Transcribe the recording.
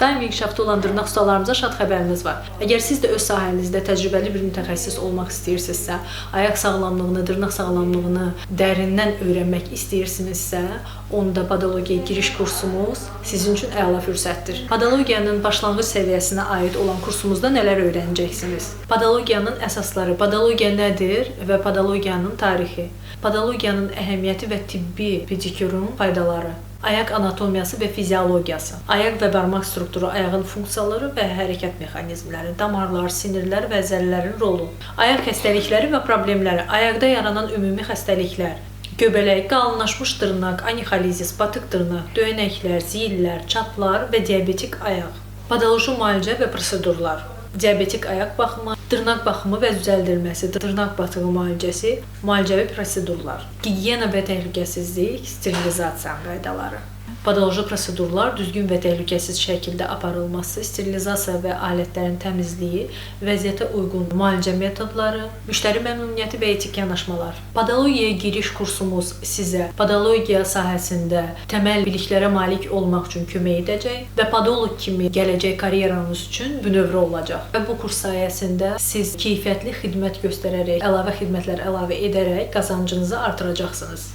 Daim inkişafda olan dırnaq ustalarımıza şad xəbərimiz var. Əgər siz də öz sahənizdə təcrübəli bir mütəxəssis olmaq istəyirsinizsə, ayaq sağlamlığını, dırnaq sağlamlığını dərindən öyrənmək istəyirsinizsə, onda podologiya giriş kursumuz sizin üçün əla fürsətdir. Podologiyanın başlanğıc səviyyəsinə aid olan kursumuzda nələr öyrənəcəksiniz? Podologiyanın əsasları, podologiya nədir və podologiyanın tarixi, podologiyanın əhəmiyyəti və tibbi pedikürün faydaları, ayaq anatomiyası və fiziologiyası, ayaq və barmaq strukturu, ayağın funksiyaları və hərəkət mexanizmləri, damarlar, sinirlər və zəllərin rolu, ayaq xəstəlikləri və problemləri, ayaqda yaranan ümumi xəstəliklər, göbələk, qalınlaşmış dırnaq, anixalizis, batıq dırnaq, döyənəklər, ziyillər, çatlar və diabetik ayaq, podoloji müalicə və prosedurlar, diabetik ayaq baxımı, dırnaq baxımı və düzəldilməsi, dırnaq batığı müalicəsi, müalicəvi prosedurlar, gigiyena və təhlükəsizlik, sterilizasiya qaydaları. Podoloji prosedurlar düzgün və təhlükəsiz şəkildə aparılması, sterilizasiya və alətlərin təmizliyi, vəziyyətə uyğun müalicə metodları, müştəri məmnuniyyəti və etik yanaşmalar. Podologiyaya giriş kursumuz sizə podologiya sahəsində təməl biliklərə malik olmaq üçün kömək edəcək və podoloq kimi gələcək karyeranız üçün bünövrə olacaq. Və bu kurs sayəsində siz keyfiyyətli xidmət göstərərək, əlavə xidmətlər əlavə edərək qazancınızı artıracaqsınız.